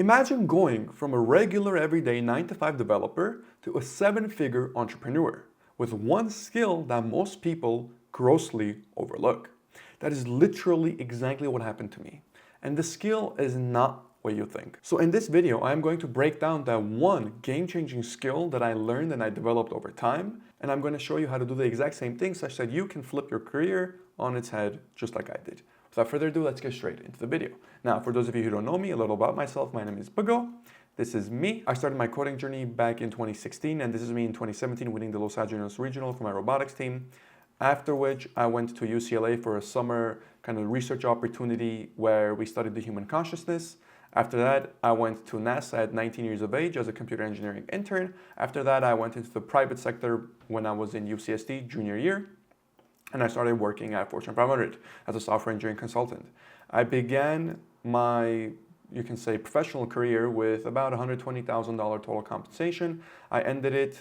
Imagine going from a regular everyday 9-to-5 developer to a 7-figure entrepreneur with one skill that most people grossly overlook. That is literally exactly what happened to me. And the skill is not what you think. So in this video, I'm going to break down that one game-changing skill that I learned and I developed over time. And I'm going to show you how to do the exact same thing such that you can flip your career on its head just like I did. Without further ado, let's get straight into the video. Now, for those of you who don't know me, a little about myself, my name is Bago. This is me. I started my coding journey back in 2016, and this is me in 2017 winning the Los Angeles Regional for my robotics team. After which, I went to UCLA for a summer kind of research opportunity where we studied the human consciousness. After that, I went to NASA at 19 years of age as a computer engineering intern. After that, I went into the private sector when I was in UCSD junior year. And I started working at Fortune 500 as a software engineering consultant. I began my, you can say, professional career with about $120,000 total compensation. I ended it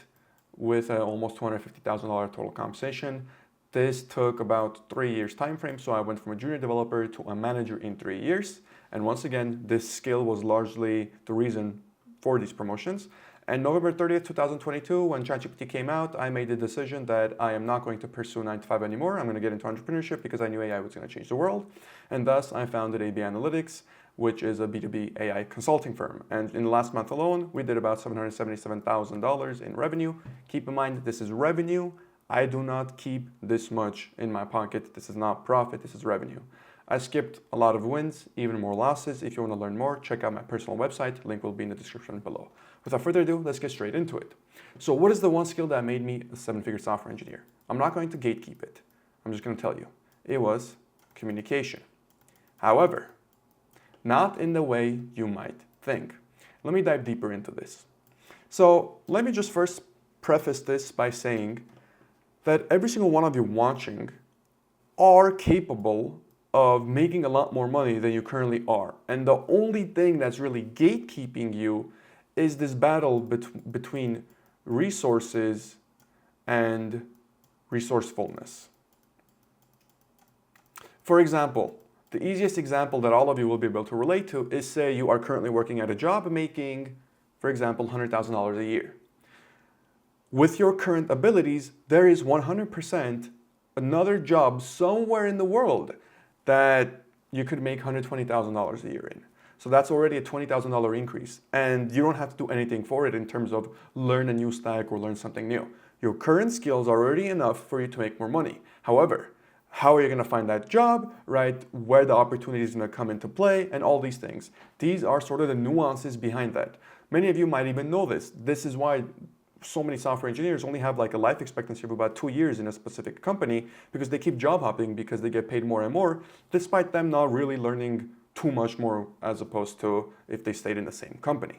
with almost $250,000 total compensation. This took about 3 years time frame, so I went from a junior developer to a manager in 3 years. And once again, this skill was largely the reason for these promotions. And November 30th, 2022, when ChatGPT came out, I made the decision that I am not going to pursue 9-to-5 anymore. I'm going to get into entrepreneurship because I knew AI was going to change the world. And thus, I founded AB Analytics, which is a B2B AI consulting firm. And in the last month alone, we did about $777,000 in revenue. Keep in mind, this is revenue. I do not keep this much in my pocket. This is not profit, this is revenue. I skipped a lot of wins, even more losses. If you want to learn more, check out my personal website. Link will be in the description below. Without further ado, let's get straight into it. So what is the one skill that made me a 7-figure software engineer? I'm not going to gatekeep it. I'm just going to tell you. It was communication. However, not in the way you might think. Let me dive deeper into this. So let me just first preface this by saying that every single one of you watching are capable of making a lot more money than you currently are. And the only thing that's really gatekeeping you is this battle between resources and resourcefulness. For example, the easiest example that all of you will be able to relate to is, say you are currently working at a job making, for example, $100,000 a year. With your current abilities, there is 100% another job somewhere in the world that you could make $120,000 a year in. So that's already a $20,000 increase. And you don't have to do anything for it in terms of learn a new stack or learn something new. Your current skills are already enough for you to make more money. However, how are you going to find that job, right? Where the opportunity is going to come into play and all these things. These are sort of the nuances behind that. Many of you might even know this. This is why so many software engineers only have like a life expectancy of about 2 years in a specific company because they keep job hopping because they get paid more and more, despite them not really learning too much more as opposed to if they stayed in the same company.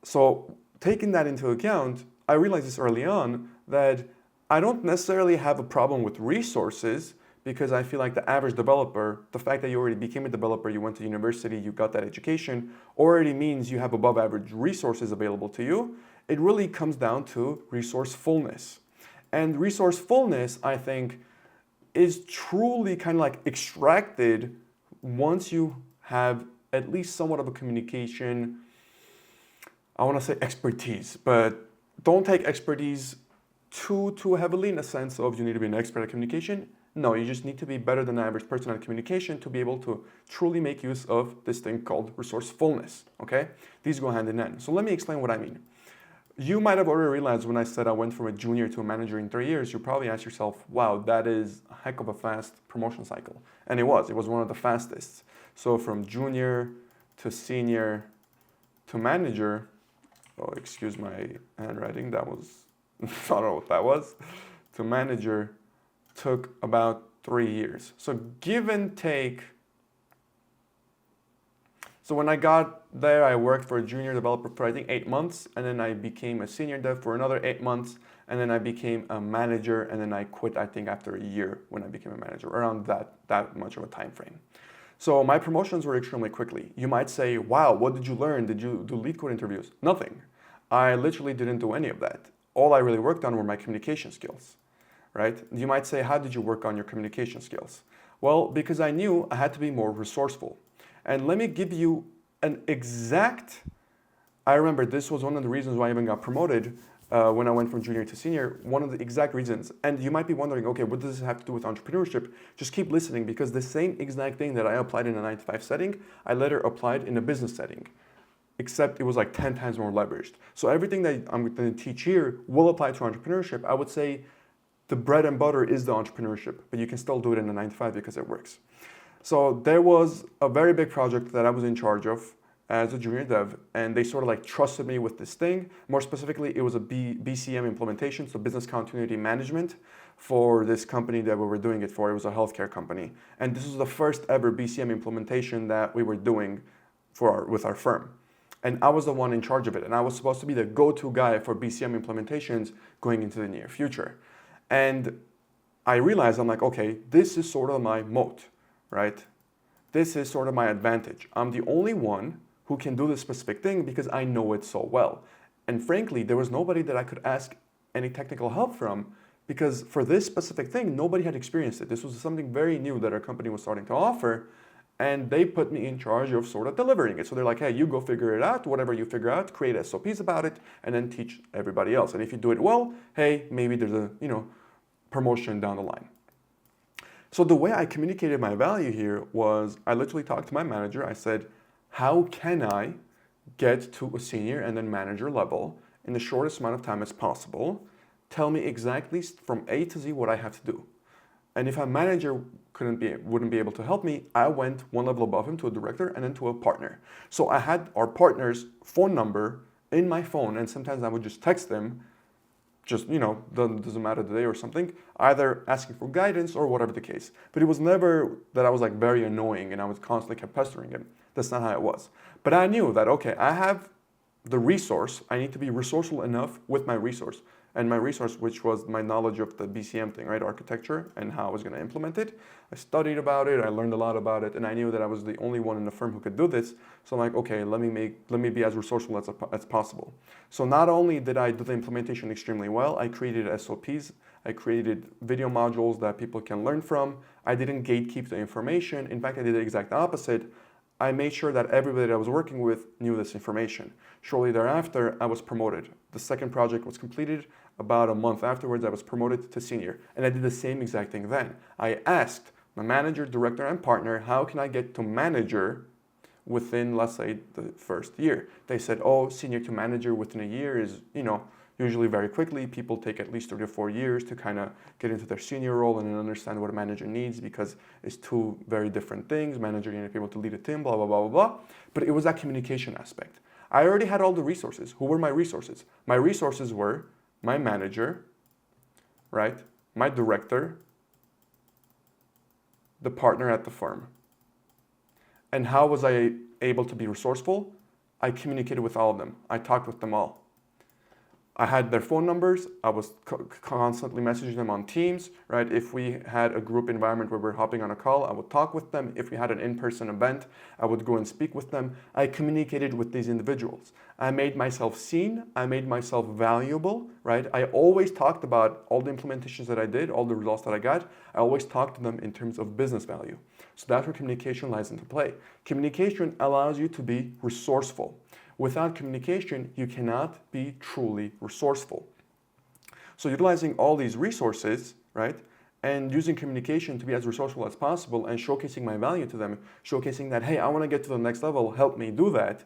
So taking that into account, I realized this early on that I don't necessarily have a problem with resources because I feel like the average developer, the fact that you already became a developer, you went to university, you got that education, already means you have above average resources available to you. It really comes down to resourcefulness. And resourcefulness, I think, is truly kind of like extracted once you have at least somewhat of a communication, I want to say expertise, but don't take expertise too heavily in the sense of you need to be an expert at communication. No, you just need to be better than the average person at communication to be able to truly make use of this thing called resourcefulness, okay? These go hand in hand. So let me explain what I mean. You might have already realized when I said I went from a junior to a manager in 3 years, you probably asked yourself, wow, that is a heck of a fast promotion cycle. And it was one of the fastest. So from junior to senior to manager, oh, excuse my handwriting, that was, I don't know what that was, to manager took about 3 years. So give and take. So when I got there, I worked for a junior developer for I think 8 months, and then I became a senior dev for another 8 months, and then I became a manager, and then I quit I think after a year when I became a manager, around that much of a time frame. So my promotions were extremely quickly. You might say, wow, what did you learn? Did you do lead code interviews? Nothing. I literally didn't do any of that. All I really worked on were my communication skills, right? You might say, how did you work on your communication skills? Well, because I knew I had to be more resourceful. And let me give you an exact, I remember this was one of the reasons why I even got promoted when I went from junior to senior, one of the exact reasons. And you might be wondering, okay, what does this have to do with entrepreneurship? Just keep listening, because the same exact thing that I applied in a 9-to-5 setting, I later applied in a business setting, except it was like 10 times more leveraged. So everything that I'm going to teach here will apply to entrepreneurship. I would say the bread and butter is the entrepreneurship, but you can still do it in a 9-to-5 because it works. So there was a very big project that I was in charge of as a junior dev, and they sort of like trusted me with this thing. More specifically, it was a BCM implementation, so business continuity management, for this company that we were doing it for. It was a healthcare company. And this was the first ever BCM implementation that we were doing with our firm. And I was the one in charge of it. And I was supposed to be the go-to guy for BCM implementations going into the near future. And I realized, I'm like, okay, this is sort of my moat, right? This is sort of my advantage. I'm the only one who can do this specific thing because I know it so well. And frankly, there was nobody that I could ask any technical help from, because for this specific thing, nobody had experienced it. This was something very new that our company was starting to offer, and they put me in charge of sort of delivering it. So they're like, hey, you go figure it out, whatever you figure out, create SOPs about it, and then teach everybody else. And if you do it well, hey, maybe there's a, promotion down the line. So the way I communicated my value here was I literally talked to my manager. I said, how can I get to a senior and then manager level in the shortest amount of time as possible? Tell me exactly from A to Z what I have to do. And if a manager wouldn't be able to help me, I went one level above him to a director and then to a partner. So I had our partner's phone number in my phone, and sometimes I would just text them, doesn't matter the day or something, either asking for guidance or whatever the case. But it was never that I was like very annoying and I was constantly kept pestering him. That's not how it was. But I knew that, okay, I have the resource. I need to be resourceful enough with my resource. And my resource, which was my knowledge of the BCM thing, right? Architecture and how I was going to implement it. I studied about it. I learned a lot about it. And I knew that I was the only one in the firm who could do this. So I'm like, okay, let me be as resourceful as possible. So not only did I do the implementation extremely well, I created SOPs. I created video modules that people can learn from. I didn't gatekeep the information. In fact, I did the exact opposite. I made sure that everybody that I was working with knew this information. Shortly thereafter, I was promoted. The second project was completed. About a month afterwards, I was promoted to senior. And I did the same exact thing then. I asked my manager, director, and partner, how can I get to manager within, let's say, the first year? They said, oh, senior to manager within a year is, usually very quickly. People take at least 3 to 4 years to kind of get into their senior role and understand what a manager needs, because it's two very different things. Manager, you need to be able to lead a team, blah, blah, blah, blah, blah. But it was that communication aspect. I already had all the resources. Who were my resources? My resources were my manager, right? My director, the partner at the firm. And how was I able to be resourceful? I communicated with all of them. I talked with them all. I had their phone numbers. I was constantly messaging them on Teams, right? If we had a group environment where we're hopping on a call, I would talk with them. If we had an in-person event, I would go and speak with them. I communicated with these individuals. I made myself seen. I made myself valuable, right? I always talked about all the implementations that I did, all the results that I got. I always talked to them in terms of business value. So that's where communication lies into play. Communication allows you to be resourceful. Without communication, you cannot be truly resourceful. So utilizing all these resources, right, and using communication to be as resourceful as possible and showcasing my value to them, showcasing that, hey, I want to get to the next level, help me do that,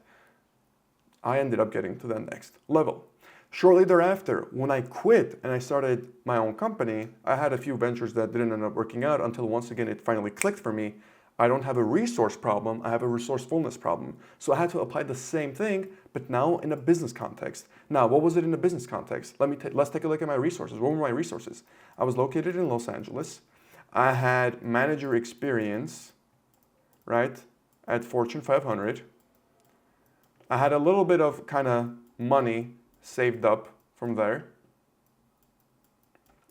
I ended up getting to the next level. Shortly thereafter, when I quit and I started my own company, I had a few ventures that didn't end up working out until once again it finally clicked for me. I don't have a resource problem, I have a resourcefulness problem. So I had to apply the same thing, but now in a business context. Now, what was it in a business context? Let's take a look at my resources. What were my resources? I was located in Los Angeles. I had manager experience, right, at Fortune 500. I had a little bit of kind of money saved up from there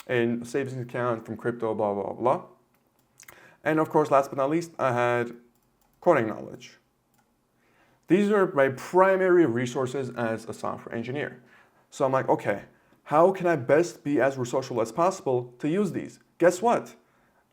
in savings account, from crypto, blah, blah, blah. And of course, last but not least, I had coding knowledge. These are my primary resources as a software engineer. So I'm like, okay, how can I best be as resourceful as possible to use these? Guess what?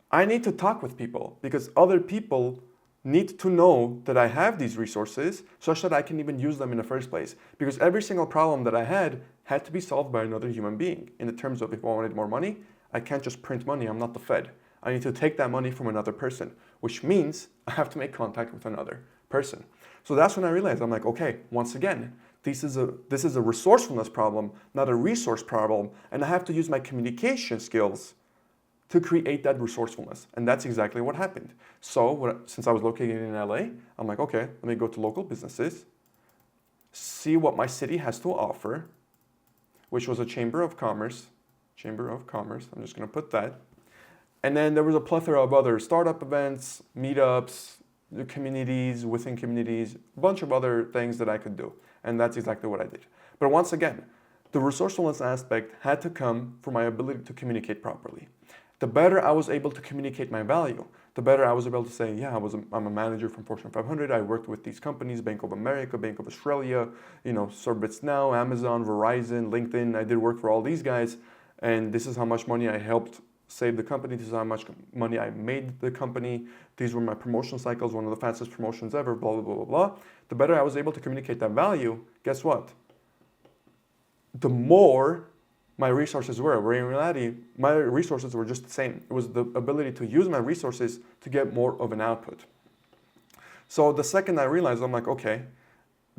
I need to talk with people because other people need to know that I have these resources such that I can even use them in the first place. Because every single problem that I had to be solved by another human being. In the terms of if I wanted more money, I can't just print money, I'm not the Fed. I need to take that money from another person, which means I have to make contact with another person. So that's when I realized, I'm like, okay, once again, this is a resourcefulness problem, not a resource problem, and I have to use my communication skills to create that resourcefulness. And that's exactly what happened. So since I was located in LA, I'm like, okay, let me go to local businesses, see what my city has to offer, which was a Chamber of Commerce, I'm just gonna put that. And then there was a plethora of other startup events, meetups, communities within communities, a bunch of other things that I could do. And that's exactly what I did. But once again, the resourcefulness aspect had to come from my ability to communicate properly. The better I was able to communicate my value, the better I was able to say, yeah, I'm a manager from Fortune 500. I worked with these companies, Bank of America, Bank of Australia, ServiceNow, Amazon, Verizon, LinkedIn. I did work for all these guys. And this is how much money I helped save the company. This is how much money I made the company. These were my promotion cycles, one of the fastest promotions ever, blah, blah, blah, blah, blah. The better I was able to communicate that value, guess what? The more my resources were. Where in reality, my resources were just the same. It was the ability to use my resources to get more of an output. So the second I realized, I'm like, okay,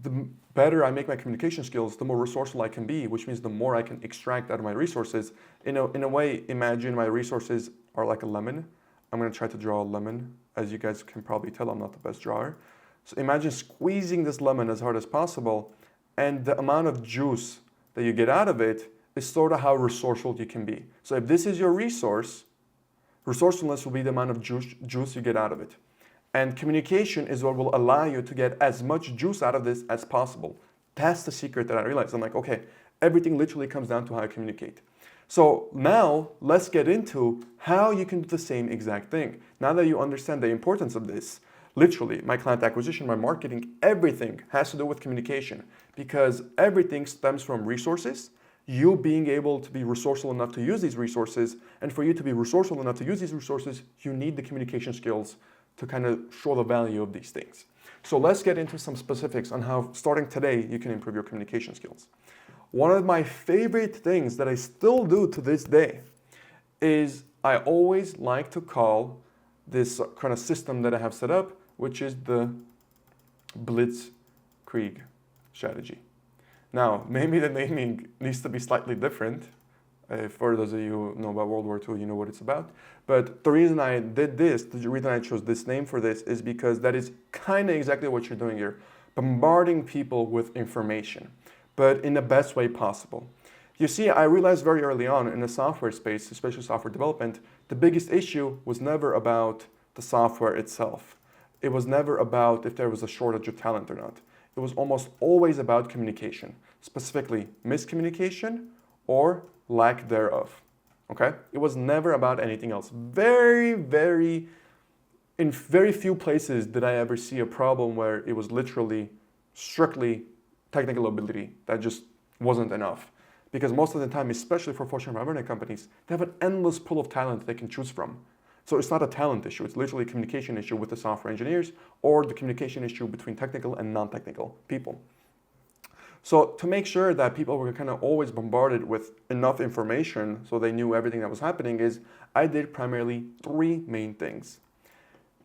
the better I make my communication skills, the more resourceful I can be, which means the more I can extract out of my resources. In a way, imagine my resources are like a lemon. I'm gonna try to draw a lemon. As you guys can probably tell, I'm not the best drawer. So imagine squeezing this lemon as hard as possible, and the amount of juice that you get out of it is sort of how resourceful you can be. So if this is your resource, resourcefulness will be the amount of juice you get out of it. And communication is what will allow you to get as much juice out of this as possible. That's the secret that I realized. I'm like, okay, everything literally comes down to how I communicate. So now let's get into how you can do the same exact thing. Now that you understand the importance of this, literally my client acquisition, my marketing, everything has to do with communication, because everything stems from resources, you being able to be resourceful enough to use these resources. And for you to be resourceful enough to use these resources, you need the communication skills to kind of show the value of these things. So let's get into some specifics on how, starting today, you can improve your communication skills. One of my favorite things that I still do to this day is I always like to call this kind of system that I have set up, which is the blitzkrieg strategy. Now, maybe the naming needs to be slightly different. For those of you who know about World War II, you know what it's about. But the reason I did this, the reason I chose this name for this is because that is kind of exactly what you're doing here. Bombarding people with information, but in the best way possible. You see, I realized very early on in the software space, especially software development, the biggest issue was never about the software itself. It was never about if there was a shortage of talent or not. It was almost always about communication, specifically miscommunication or lack thereof, okay? It was never about anything else. In very few places did I ever see a problem where it was literally strictly technical ability that just wasn't enough. Because most of the time, especially for Fortune 500 companies, they have an endless pool of talent they can choose from. So it's not a talent issue, it's literally a communication issue with the software engineers or the communication issue between technical and non-technical people. So to make sure that people were kind of always bombarded with enough information so they knew everything that was happening is I did primarily three main things.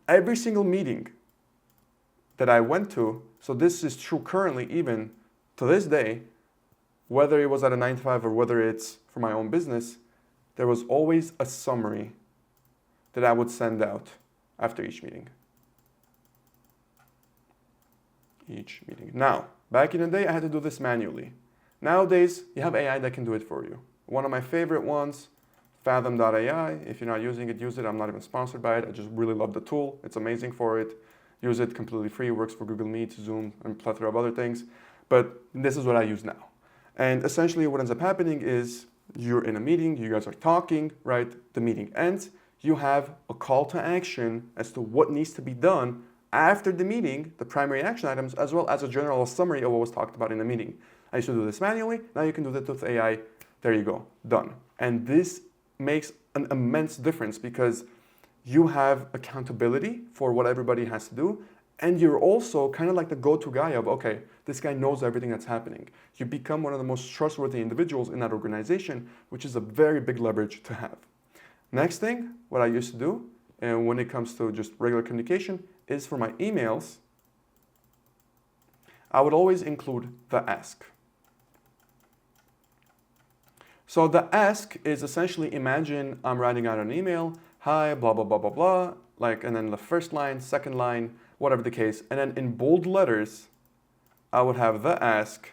Every single meeting that I went to, so this is true currently even to this day, whether it was at a 9 to 5 or whether it's for my own business, there was always a summary that I would send out after each meeting. Now, back in the day, I had to do this manually. Nowadays, you have AI that can do it for you. One of my favorite ones, Fathom.ai. If you're not using it, use it. I'm not even sponsored by it. I just really love the tool. It's amazing for it. Use it completely free. It works for Google Meet, Zoom, and a plethora of other things. But this is what I use now. And essentially what ends up happening is you're in a meeting, you guys are talking, right? The meeting ends. You have a call to action as to what needs to be done after the meeting, the primary action items, as well as a general summary of what was talked about in the meeting. I used to do this manually. Now you can do that with AI. There you go, done. And this makes an immense difference because you have accountability for what everybody has to do, and you're also kind of like the go-to guy of, okay, this guy knows everything that's happening. You become one of the most trustworthy individuals in that organization, which is a very big leverage to have. Next thing, what I used to do, and when it comes to just regular communication, is for my emails, I would always include the ask. So the ask is essentially, imagine I'm writing out an email, hi, blah, blah, blah, blah, blah, like, and then the first line, second line, whatever the case. And then in bold letters, I would have the ask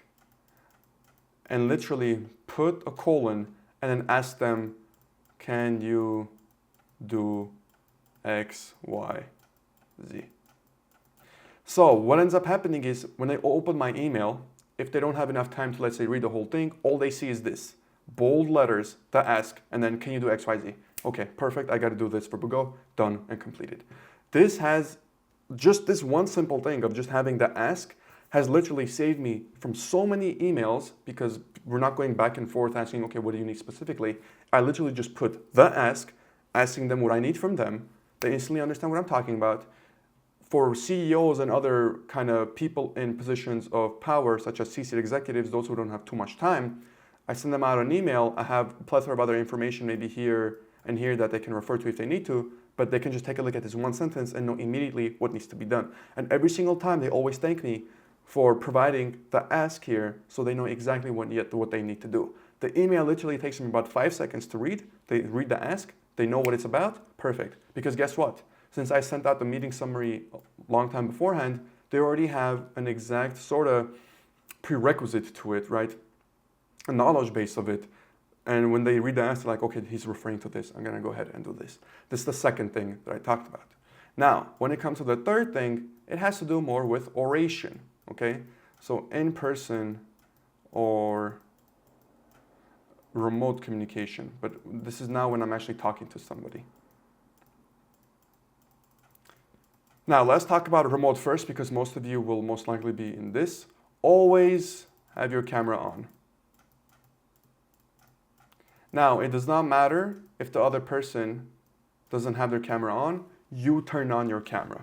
and literally put a colon and then ask them, can you do X, Y, Z? So what ends up happening is when they open my email, if they don't have enough time to, let's say, read the whole thing, all they see is this. Bold letters, the ask, and then can you do X, Y, Z? Okay, perfect, I gotta do this for Bugo, done and completed. This has, just this one simple thing of just having the ask has literally saved me from so many emails because we're not going back and forth asking, okay, what do you need specifically? I literally just put the ask, asking them what I need from them. They instantly understand what I'm talking about. For CEOs and other kind of people in positions of power, such as C-suite executives, those who don't have too much time, I send them out an email. I have a plethora of other information maybe here and here that they can refer to if they need to, but they can just take a look at this one sentence and know immediately what needs to be done. And every single time they always thank me for providing the ask here so they know exactly what they need to do. The email literally takes them about 5 seconds to read. They read the ask, they know what it's about, perfect. Because guess what? Since I sent out the meeting summary a long time beforehand, they already have an exact sort of prerequisite to it, right? A knowledge base of it. And when they read the ask, they're like, okay, he's referring to this. I'm going to go ahead and do this. This is the second thing that I talked about. Now, when it comes to the third thing, it has to do more with oration, okay? So in person or remote communication, but this is now when I'm actually talking to somebody. Now, let's talk about remote first because most of you will most likely be in this. Always have your camera on. Now, it does not matter if the other person doesn't have their camera on, you turn on your camera.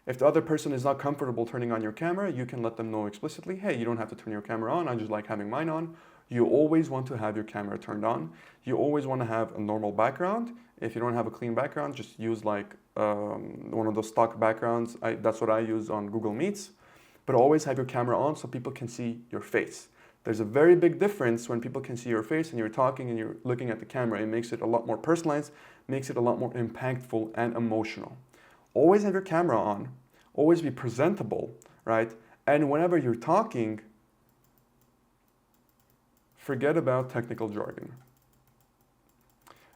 If the other person is not comfortable turning on your camera, you can let them know explicitly, hey, you don't have to turn your camera on, I just like having mine on. You always want to have your camera turned on. You always want to have a normal background. If you don't have a clean background, just use like one of those stock backgrounds. That's what I use on Google Meets. But always have your camera on so people can see your face. There's a very big difference when people can see your face and you're talking and you're looking at the camera. It makes it a lot more personalized, makes it a lot more impactful and emotional. Always have your camera on, always be presentable, right? And whenever you're talking, forget about technical jargon.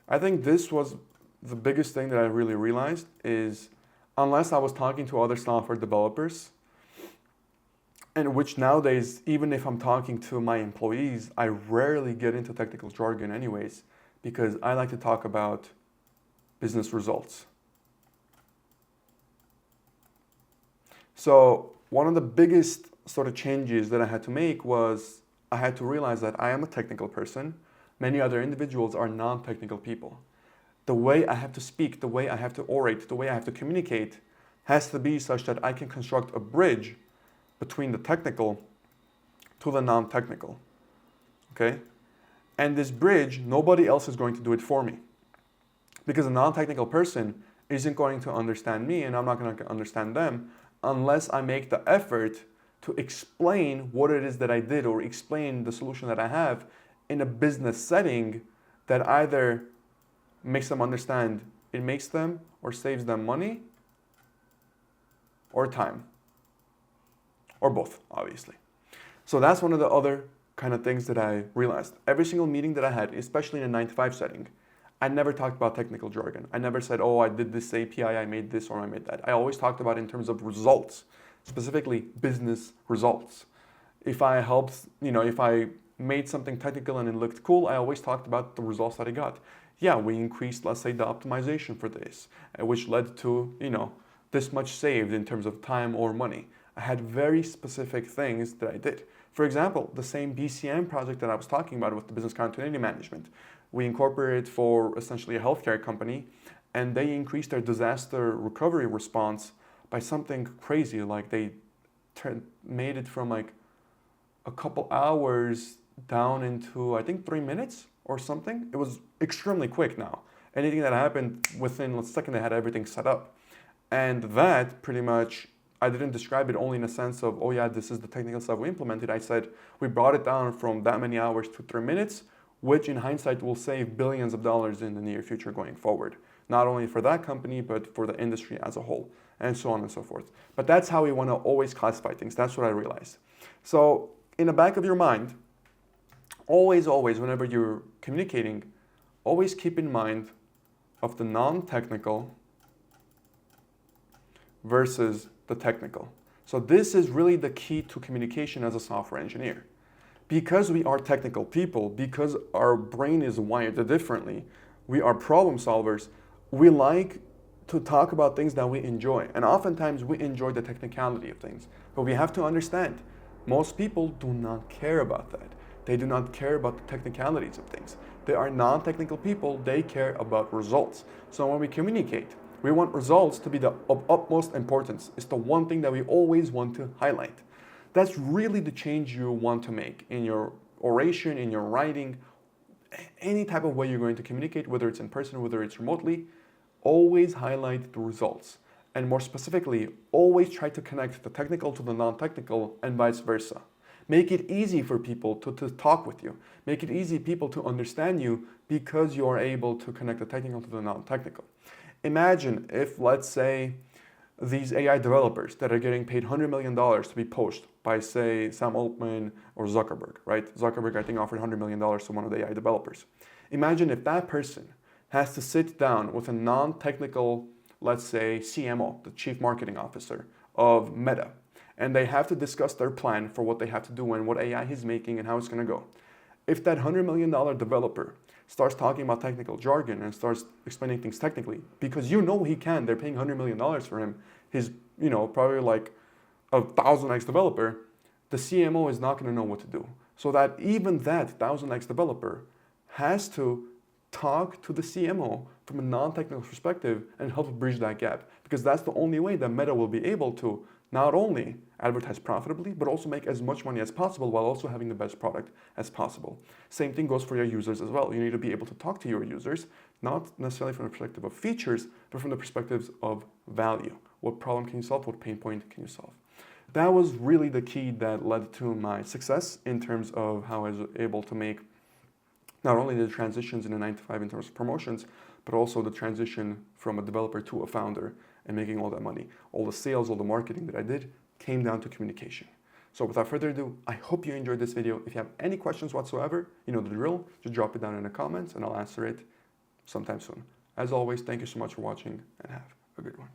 I think this was the biggest thing that I really realized is unless I was talking to other software developers, and which nowadays, even if I'm talking to my employees, I rarely get into technical jargon anyways, because I like to talk about business results. So one of the biggest sort of changes that I had to make was I had to realize that I am a technical person. Many other individuals are non-technical people. The way I have to speak, the way I have to orate, the way I have to communicate has to be such that I can construct a bridge between the technical to the non-technical, okay? And this bridge, nobody else is going to do it for me. Because a non-technical person isn't going to understand me and I'm not going to understand them unless I make the effort to explain what it is that I did or explain the solution that I have in a business setting that either makes them understand it makes them or saves them money or time. Or both, obviously. So that's one of the other kind of things that I realized. Every single meeting that I had, especially in a 9-to-5 setting, I never talked about technical jargon. I never said, oh, I did this API, I made this, or I made that. I always talked about it in terms of results, specifically business results. If I helped, if I made something technical and it looked cool, I always talked about the results that I got. Yeah, we increased, let's say, the optimization for this, which led to, this much saved in terms of time or money. I had very specific things that I did. For example, the same BCM project that I was talking about with the business continuity management. We incorporated for essentially a healthcare company, and they increased their disaster recovery response by something crazy. Like they made it from like a couple hours down into, I think, 3 minutes or something. It was extremely quick now. Anything that happened within a second, they had everything set up. And that pretty much, I didn't describe it only in a sense of, oh yeah, this is the technical stuff we implemented. I said we brought it down from that many hours to 3 minutes, which in hindsight will save billions of dollars in the near future going forward. Not only for that company, but for the industry as a whole, and so on and so forth. But that's how we want to always classify things. That's what I realized. So in the back of your mind, always, whenever you're communicating, always keep in mind of the non-technical versus the technical. So this is really the key to communication as a software engineer. Because we are technical people, because our brain is wired differently, we are problem solvers, we like to talk about things that we enjoy. And oftentimes we enjoy the technicality of things. But we have to understand, most people do not care about that. They do not care about the technicalities of things. They are non-technical people, they care about results. So when we communicate, we want results to be of utmost importance. It's the one thing that we always want to highlight. That's really the change you want to make in your oration, in your writing, any type of way you're going to communicate, whether it's in person, whether it's remotely. Always highlight the results. And more specifically, always try to connect the technical to the non-technical and vice versa. Make it easy for people to talk with you. Make it easy for people to understand you because you are able to connect the technical to the non-technical. Imagine if, let's say, these AI developers that are getting paid $100 million to be poached by, say, Sam Altman or Zuckerberg, right? Zuckerberg, I think, offered $100 million to one of the AI developers. Imagine if that person has to sit down with a non-technical, let's say, CMO, the Chief Marketing Officer of Meta, and they have to discuss their plan for what they have to do and what AI he's making and how it's going to go. If that $100 million developer starts talking about technical jargon and starts explaining things technically, because you know he can, they're paying $100 million for him, he's, probably like a 1,000x developer, the CMO is not going to know what to do. So that even that 1,000x developer has to talk to the CMO from a non-technical perspective and help bridge that gap, because that's the only way that Meta will be able to not only advertise profitably, but also make as much money as possible while also having the best product as possible. Same thing goes for your users as well. You need to be able to talk to your users, not necessarily from the perspective of features, but from the perspectives of value. What problem can you solve? What pain point can you solve? That was really the key that led to my success in terms of how I was able to make not only the transitions in a 9-to-5 in terms of promotions, but also the transition from a developer to a founder and making all that money. All the sales, all the marketing that I did came down to communication. So without further ado, I hope you enjoyed this video. If you have any questions whatsoever, you know the drill, just drop it down in the comments and I'll answer it sometime soon. As always, thank you so much for watching and have a good one.